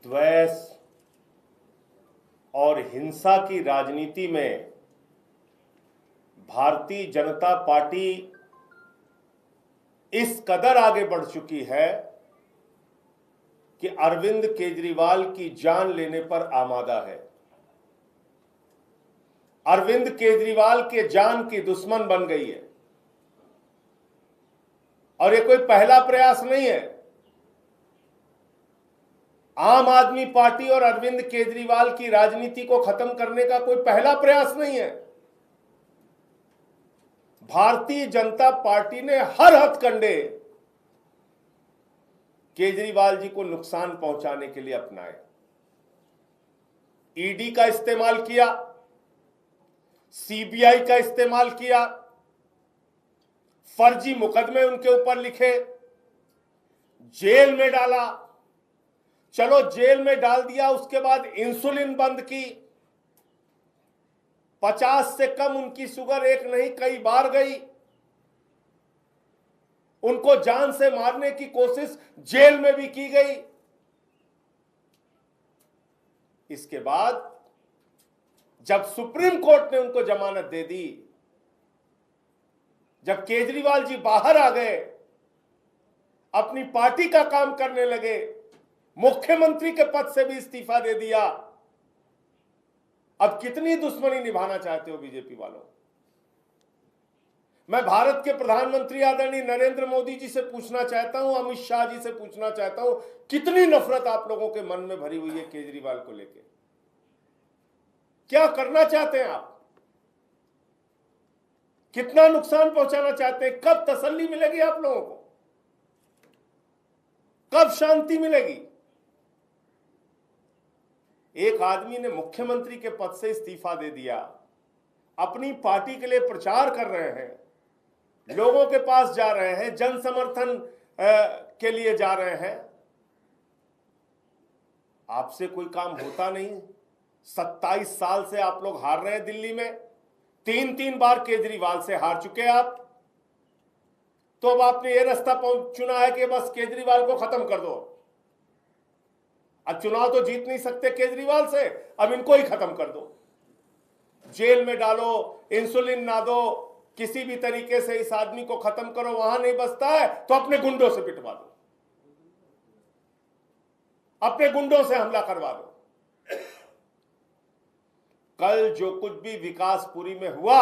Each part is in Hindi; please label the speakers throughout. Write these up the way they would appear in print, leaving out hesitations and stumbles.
Speaker 1: द्वेष और हिंसा की राजनीति में भारतीय जनता पार्टी इस कदर आगे बढ़ चुकी है कि अरविंद केजरीवाल की जान लेने पर आमादा है। अरविंद केजरीवाल के जान की दुश्मन बन गई है और ये कोई पहला प्रयास नहीं है। आम आदमी पार्टी और अरविंद केजरीवाल की राजनीति को खत्म करने का कोई पहला प्रयास नहीं है। भारतीय जनता पार्टी ने हर हथकंडे केजरीवाल जी को नुकसान पहुंचाने के लिए अपनाए। ईडी का इस्तेमाल किया, सीबीआई का इस्तेमाल किया, फर्जी मुकदमे उनके ऊपर लिखे, जेल में डाला। चलो जेल में डाल दिया, उसके बाद इंसुलिन बंद की, 50 से कम उनकी शुगर एक नहीं कई बार गई। उनको जान से मारने की कोशिश जेल में भी की गई। इसके बाद जब सुप्रीम कोर्ट ने उनको जमानत दे दी, जब केजरीवाल जी बाहर आ गए, अपनी पार्टी का काम करने लगे, मुख्यमंत्री के पद से भी इस्तीफा दे दिया, अब कितनी दुश्मनी निभाना चाहते हो बीजेपी वालों? मैं भारत के प्रधानमंत्री आदरणीय नरेंद्र मोदी जी से पूछना चाहता हूं, अमित शाह जी से पूछना चाहता हूं, कितनी नफरत आप लोगों के मन में भरी हुई है केजरीवाल को लेकर? क्या करना चाहते हैं आप? कितना नुकसान पहुंचाना चाहते हैं? कब तसल्ली मिलेगी आप लोगों को? कब शांति मिलेगी? एक आदमी ने मुख्यमंत्री के पद से इस्तीफा दे दिया, अपनी पार्टी के लिए प्रचार कर रहे हैं, लोगों के पास जा रहे हैं, जन समर्थन के लिए जा रहे हैं। आपसे कोई काम होता नहीं। 27 साल से आप लोग हार रहे हैं दिल्ली में, 3 बार केजरीवाल से हार चुके हैं आप। तो अब आपने ये रास्ता चुना है कि बस केजरीवाल को खत्म कर दो। अब चुनाव तो जीत नहीं सकते केजरीवाल से, अब इनको ही खत्म कर दो, जेल में डालो, इंसुलिन ना दो, किसी भी तरीके से इस आदमी को खत्म करो। वहां नहीं बचता है तो अपने गुंडों से पिटवा दो, अपने गुंडों से हमला करवा दो। कल जो कुछ भी विकासपुरी में हुआ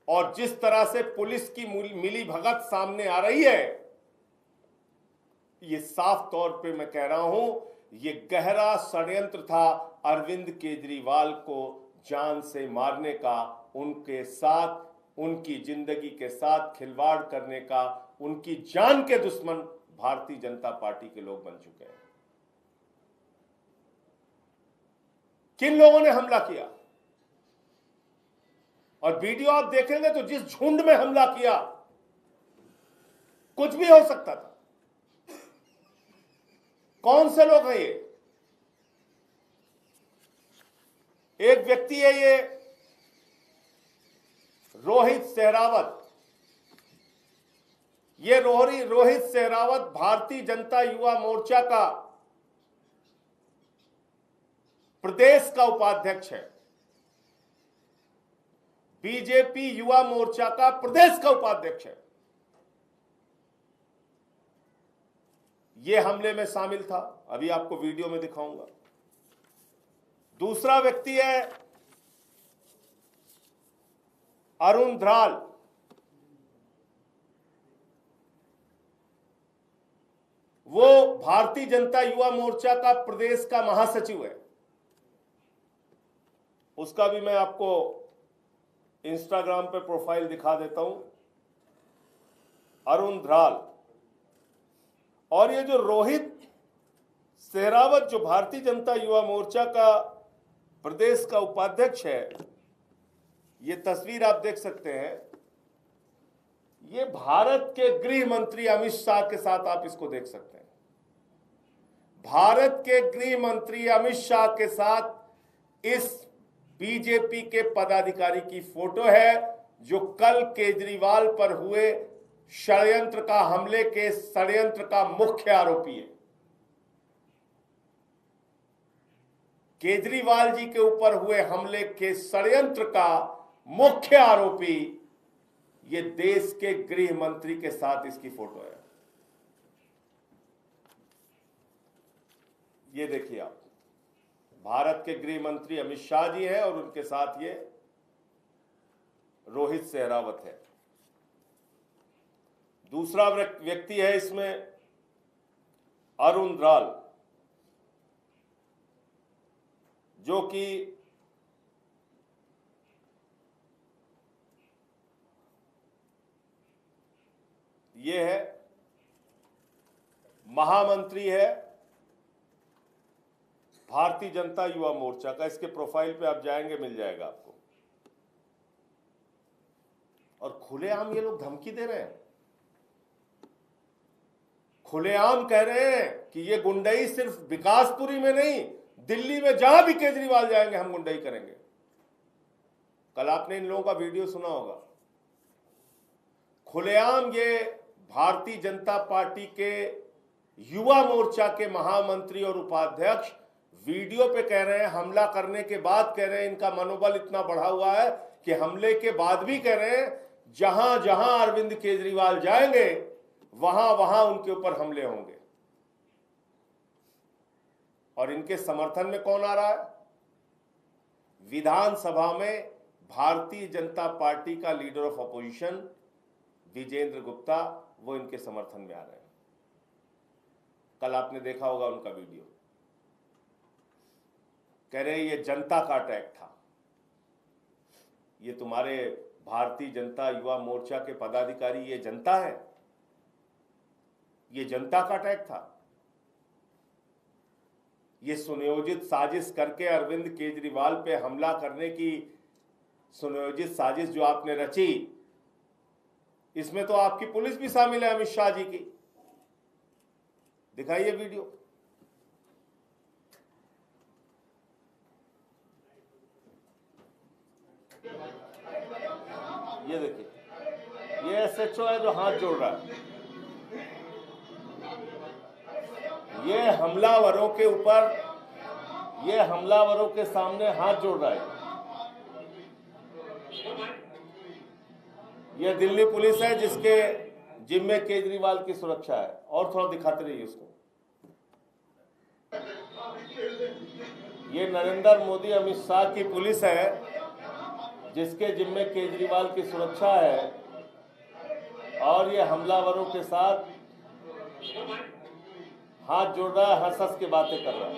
Speaker 1: और जिस तरह से पुलिस की मिली भगत सामने आ रही है, ये साफ तौर पे मैं कह रहा हूं, ये गहरा षड्यंत्र था अरविंद केजरीवाल को जान से मारने का, उनके साथ, उनकी जिंदगी के साथ खिलवाड़ करने का। उनकी जान के दुश्मन भारतीय जनता पार्टी के लोग बन चुके हैं। किन लोगों ने हमला किया? और वीडियो आप देखेंगे तो जिस झुंड में हमला किया, कुछ भी हो सकता था। कौन से लोग हैं ये? एक व्यक्ति है ये रोहित सहरावत। ये रोहित सहरावत भारतीय जनता युवा मोर्चा का प्रदेश का उपाध्यक्ष है, बीजेपी युवा मोर्चा का प्रदेश का उपाध्यक्ष है। ये हमले में शामिल था, अभी आपको वीडियो में दिखाऊंगा। दूसरा व्यक्ति है अरुण ध्राल। वो भारतीय जनता युवा मोर्चा का प्रदेश का महासचिव है। उसका भी मैं आपको इंस्टाग्राम पे प्रोफाइल दिखा देता हूं, अरुण ध्राल। और ये जो रोहित सहरावत, जो भारतीय जनता युवा मोर्चा का प्रदेश का उपाध्यक्ष है, ये तस्वीर आप देख सकते हैं। ये भारत के गृह मंत्री अमित शाह के साथ आप इसको देख सकते हैं। भारत के गृह मंत्री अमित शाह के साथ इस बीजेपी के पदाधिकारी की फोटो है, जो कल केजरीवाल पर हुए षड्यंत्र का, हमले के षड्यंत्र का मुख्य आरोपी है। केजरीवाल जी के ऊपर हुए हमले के षड्यंत्र का मुख्य आरोपी ये देश के गृह मंत्री के साथ इसकी फोटो है। ये देखिए आप, भारत के गृह मंत्री अमित शाह जी हैं और उनके साथ ये रोहित सहरावत है। दूसरा व्यक्ति है इसमें अरुण द्राल, जो कि ये है महामंत्री है भारतीय जनता युवा मोर्चा का। इसके प्रोफाइल पे आप जाएंगे, मिल जाएगा आपको। और खुलेआम ये लोग धमकी दे रहे हैं, खुलेआम कह रहे हैं कि ये गुंडई सिर्फ विकासपुरी में नहीं, दिल्ली में जहां भी केजरीवाल जाएंगे हम गुंडई करेंगे। कल आपने इन लोगों का वीडियो सुना होगा। खुलेआम ये भारतीय जनता पार्टी के युवा मोर्चा के महामंत्री और उपाध्यक्ष वीडियो पे कह रहे हैं, हमला करने के बाद कह रहे हैं इनका मनोबल इतना बढ़ा हुआ है कि हमले के बाद भी कह रहे हैं जहां जहां अरविंद केजरीवाल जाएंगे वहां वहां उनके ऊपर हमले होंगे। और इनके समर्थन में कौन आ रहा है? विधानसभा में भारतीय जनता पार्टी का leader of opposition Vijender Gupta, वो इनके समर्थन में आ रहे हैं। कल आपने देखा होगा उनका वीडियो। कह रहे ये जनता का अटैक था, ये तुम्हारे भारतीय जनता युवा मोर्चा के पदाधिकारी ये जनता है, ये जनता का अटैक था। ये सुनियोजित साजिश करके अरविंद केजरीवाल पे हमला करने की सुनियोजित साजिश जो आपने रची, इसमें तो आपकी पुलिस भी शामिल है, अमित शाह जी की। दिखाइए वीडियो। ये देखिए, ये एसएचओ है जो हाथ जोड़ रहा है। ये हमलावरों के ऊपर, ये हमलावरों के सामने हाथ जोड़ रहा है। ये दिल्ली पुलिस है जिसके जिम्मे केजरीवाल की सुरक्षा है। और थोड़ा दिखाते रहिए उसको। ये नरेंद्र मोदी अमित शाह की पुलिस है जिसके जिम्मे केजरीवाल की सुरक्षा है, और ये हमलावरों के साथ हाथ जोड़ रहा है, हंस हंस के बातें कर रहा है।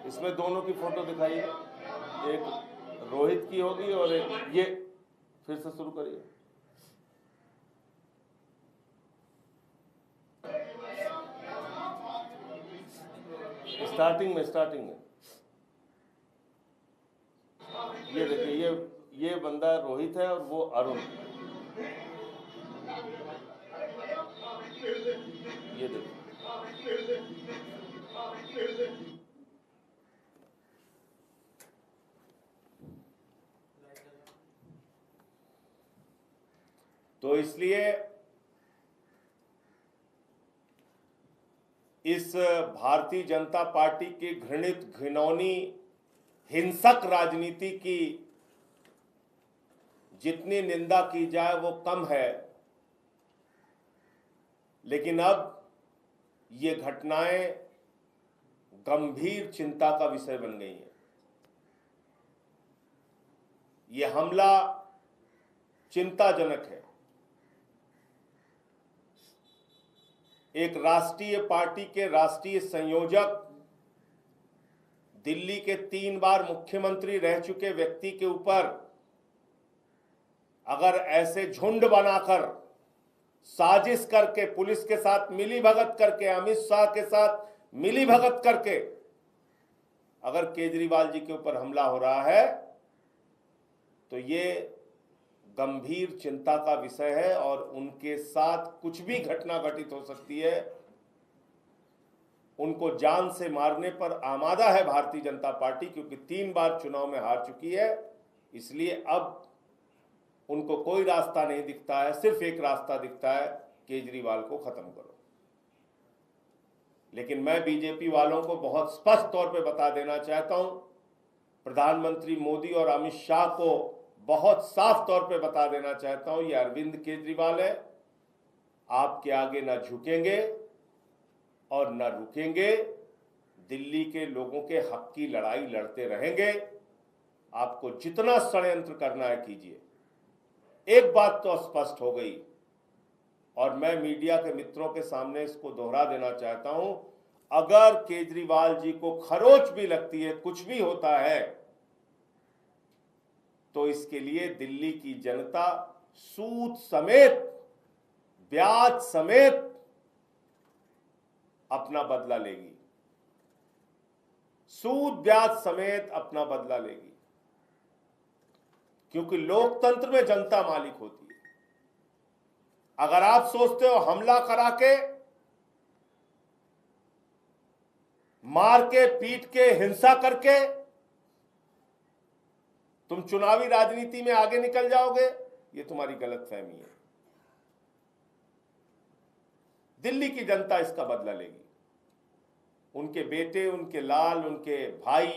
Speaker 1: इसमें दोनों की फोटो दिखाइए, एक रोहित की होगी और एक ये। फिर से शुरू करिए। स्टार्टिंग में ये देखिए, ये बंदा रोहित है और वो अरुण। ये देखिए, तो इसलिए इस भारतीय जनता पार्टी की घृणित घिनौनी हिंसक राजनीति की जितनी निंदा की जाए वो कम है। लेकिन अब ये घटनाएं गंभीर चिंता का विषय बन गई हैं। ये हमला चिंताजनक है। एक राष्ट्रीय पार्टी के राष्ट्रीय संयोजक, दिल्ली के 3 बार मुख्यमंत्री रह चुके व्यक्ति के ऊपर अगर ऐसे झुंड बनाकर, साजिश करके, पुलिस के साथ मिलीभगत करके, अमित शाह के साथ मिलीभगत करके अगर केजरीवाल जी के ऊपर हमला हो रहा है तो ये गंभीर चिंता का विषय है। और उनके साथ कुछ भी घटना घटित हो सकती है। उनको जान से मारने पर आमादा है भारतीय जनता पार्टी, क्योंकि 3 बार चुनाव में हार चुकी है। इसलिए अब उनको कोई रास्ता नहीं दिखता है, सिर्फ एक रास्ता दिखता है, केजरीवाल को खत्म करो। लेकिन मैं बीजेपी वालों को बहुत स्पष्ट तौर पे बता देना चाहता हूं, प्रधानमंत्री मोदी और अमित शाह को बहुत साफ तौर पे बता देना चाहता हूं, ये अरविंद केजरीवाल है, आपके आगे न झुकेंगे और न रुकेंगे। दिल्ली के लोगों के हक की लड़ाई लड़ते रहेंगे। आपको जितना षड्यंत्र करना है कीजिए। एक बात तो स्पष्ट हो गई और मैं मीडिया के मित्रों के सामने इसको दोहरा देना चाहता हूं, अगर केजरीवाल जी को खरोच भी लगती है, कुछ भी होता है, तो इसके लिए दिल्ली की जनता सूद समेत, ब्याज समेत अपना बदला लेगी। सूद ब्याज समेत अपना बदला लेगी, क्योंकि लोकतंत्र में जनता मालिक होती है। अगर आप सोचते हो हमला करा के, मार के, पीट के, हिंसा करके तुम चुनावी राजनीति में आगे निकल जाओगे, ये तुम्हारी गलतफहमी है। दिल्ली की जनता इसका बदला लेगी। उनके बेटे, उनके लाल, उनके भाई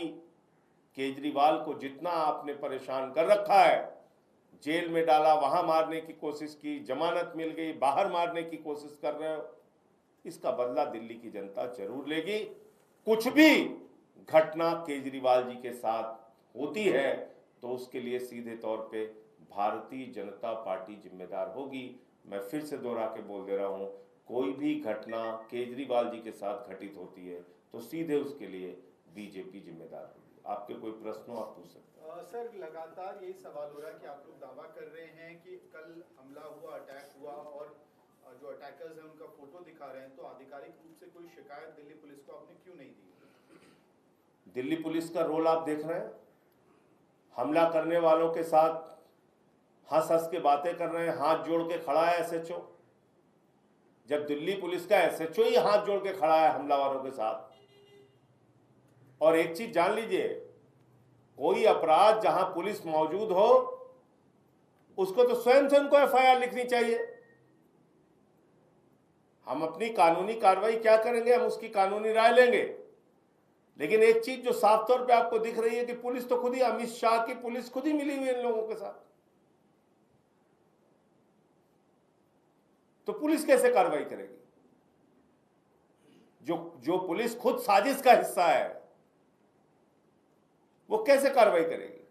Speaker 1: केजरीवाल को जितना आपने परेशान कर रखा है, जेल में डाला, वहां मारने की कोशिश की, जमानत मिल गई, बाहर मारने की कोशिश कर रहे हो, इसका बदला दिल्ली की जनता जरूर लेगी। कुछ भी घटना केजरीवाल जी के साथ होती है तो उसके लिए सीधे तौर पे भारतीय जनता पार्टी जिम्मेदार होगी। मैं फिर से दोहरा के बोल दे रहा हूं, कोई भी घटना केजरीवाल जी के साथ घटित होती है तो सीधे उसके लिए बीजेपी जिम्मेदार होगी। आपके कोई प्रश्न हो आप पूछ सकते हैं।
Speaker 2: सर, लगातार यही सवाल हो रहा है कि आप लोग दावा कर रहे हैं कि कल हमला हुआ, अटैक हुआ और जो अटैकर्स हैं उनका फोटो दिखा रहे हैं, तो आधिकारिक रूप से कोई शिकायत दिल्ली पुलिस को आपने क्यों नहीं दी?
Speaker 1: दिल्ली पुलिस का रोल आप देख रहे हैं, हमला करने वालों के साथ हंस हंस के बातें कर रहे हैं, हाथ जोड़ के खड़ा है एसएचओ। जब दिल्ली पुलिस का एसएचओ ही हाथ जोड़ के खड़ा है हमलावरों के साथ। और एक चीज जान लीजिए, कोई अपराध जहां पुलिस मौजूद हो उसको तो स्वयं से उनको एफआईआर लिखनी चाहिए। हम अपनी कानूनी कार्रवाई क्या करेंगे, हम उसकी कानूनी राय लेंगे। लेकिन एक चीज जो साफ तौर पे आपको दिख रही है कि पुलिस तो खुद ही, अमित शाह की पुलिस खुद ही मिली हुई है इन लोगों के साथ, तो पुलिस कैसे कार्रवाई करेगी? जो पुलिस खुद साजिश का हिस्सा है वो कैसे कार्रवाई करेगी?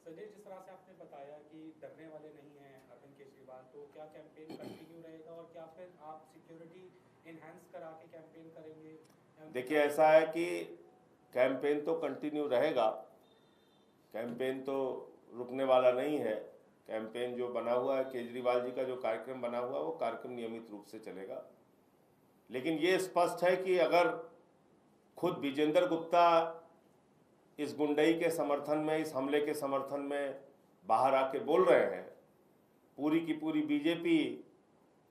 Speaker 3: संजय, जिस तरह से आपने बताया कि डरने वाले नहीं हैं अरविंद केजरीवाल, तो क्या कैंपेन कंटिन्यू रहेगा और क्या फिर आप सिक्योरिटी एनहांस करा के कैंपेन करेंगे?
Speaker 1: देखिए, ऐसा है कि कैंपेन तो कंटिन्यू रहेगा, कैंपेन तो रुकने वाला नहीं है। कैंपेन जो बना हुआ है, केजरीवाल जी का जो कार्यक्रम बना हुआ है, वो कार्यक्रम नियमित रूप से चलेगा। लेकिन ये स्पष्ट है कि अगर खुद विजेंद्र गुप्ता इस गुंडई के समर्थन में, इस हमले के समर्थन में बाहर आके बोल रहे हैं, पूरी की पूरी बीजेपी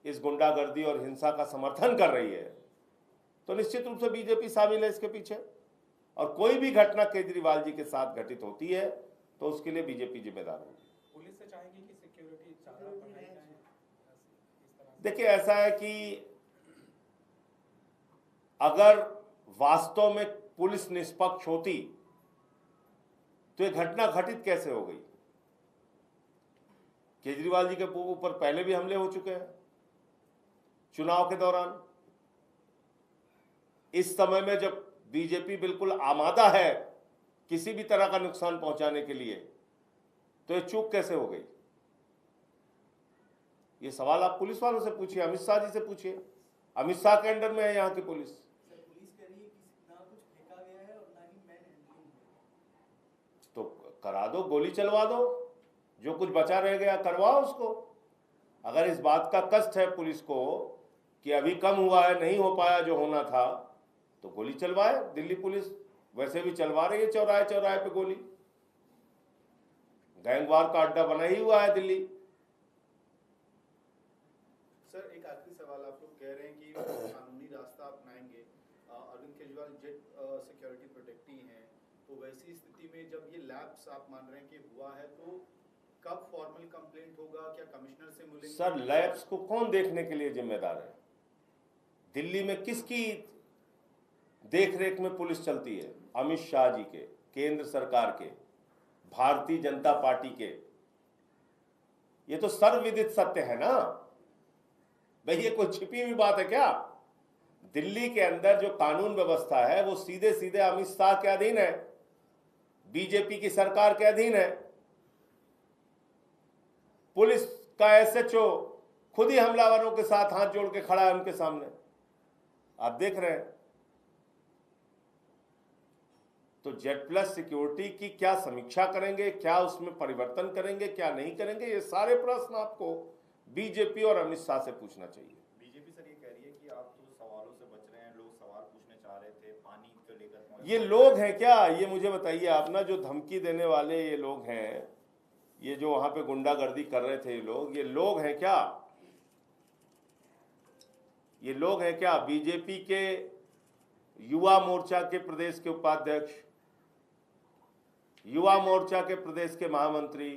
Speaker 1: इस गुंडागर्दी और हिंसा का समर्थन कर रही है, तो निश्चित रूप से बीजेपी शामिल है इसके पीछे। और कोई भी घटना केजरीवाल जी के साथ घटित होती है तो उसके लिए बीजेपी जिम्मेदार होगी।
Speaker 3: पुलिस से चाहेंगे कि सिक्योरिटी ज्यादा बढ़ाई जाए?
Speaker 1: देखिए, ऐसा है कि अगर वास्तव में पुलिस निष्पक्ष होती तो ये घटना घटित कैसे हो गई? केजरीवाल जी के ऊपर पहले भी हमले हो चुके हैं चुनाव के दौरान। इस समय में जब बीजेपी बिल्कुल आमादा है किसी भी तरह का नुकसान पहुंचाने के लिए, तो ये चूक कैसे हो गई? ये सवाल आप पुलिस वालों से पूछिए, अमित शाह जी से पूछिए। अमित शाह के अंडर में है यहाँ की पुलिस।
Speaker 2: पुलिस कह रही है कि ना कुछ फेंका गया है और ना ही मैन हैंडलिंग।
Speaker 1: तो करा दो, गोली चलवा दो, जो कुछ बचा रह गया करवाओ उसको। अगर इस बात का कष्ट है पुलिस को कि अभी कम हुआ है, नहीं हो पाया जो होना था, तो गोली चलवाए। दिल्ली पुलिस वैसे भी चलवा रही है चौराहे चौराहे पे गोली। गैंगवार का अड्डा बना ही हुआ है दिल्ली।
Speaker 2: सर, एक आखिरी सवाल, आप लोग कह रहे हैं कि कानूनी रास्ता अपनाएंगे। Arvind Kejriwal Z security protectee हैं, तो वैसी स्थिति में जब ये लैप्स आप मान रहे हैं कि हुआ है, तो कब कमिश्नर से मिलेंगे?
Speaker 1: सर, लैब्स को कौन देखने के लिए जिम्मेदार है? दिल्ली में किसकी देखरेख में पुलिस चलती है? अमित शाह जी के, केंद्र सरकार के, भारतीय जनता पार्टी के। ये तो सर्वविदित सत्य है ना भाई, ये कोई छिपी हुई बात है क्या? दिल्ली के अंदर जो कानून व्यवस्था है वो सीधे सीधे अमित शाह के अधीन है, बीजेपी की सरकार के अधीन है। पुलिस का एसएचओ खुद ही हमलावरों के साथ हाथ जोड़ के खड़ा है उनके सामने, आप देख रहे हैं। तो जेड प्लस सिक्योरिटी की क्या समीक्षा करेंगे, क्या उसमें परिवर्तन करेंगे, क्या नहीं करेंगे, ये सारे प्रश्न आपको बीजेपी और अमित शाह से पूछना चाहिए।
Speaker 4: बीजेपी सर ये कह रही है कि आप तो सवालों से बच रहे हैं, लोग सवाल पूछने चाह रहे थे पानी को लेकर।
Speaker 1: ये लोग हैं क्या? ये मुझे बताइए आप ना, जो धमकी देने वाले ये लोग हैं, ये जो वहां पे गुंडागर्दी कर रहे थे ये लोग हैं क्या? ये लोग हैं क्या? बीजेपी के युवा मोर्चा के प्रदेश के उपाध्यक्ष, युवा मोर्चा के प्रदेश के महामंत्री,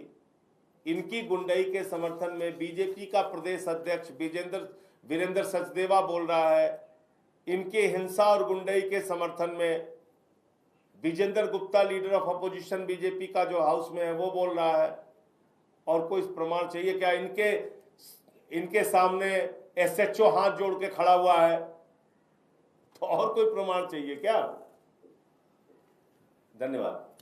Speaker 1: इनकी गुंडई के समर्थन में बीजेपी का प्रदेश अध्यक्ष वीरेंद्र सचदेवा बोल रहा है। इनके हिंसा और गुंडई के समर्थन में Vijender Gupta, leader of opposition BJP का जो हाउस में है, वो बोल रहा है। और कोई प्रमाण चाहिए क्या? इनके सामने एसएचओ हाथ जोड़ के खड़ा हुआ है, तो और कोई प्रमाण चाहिए क्या? धन्यवाद।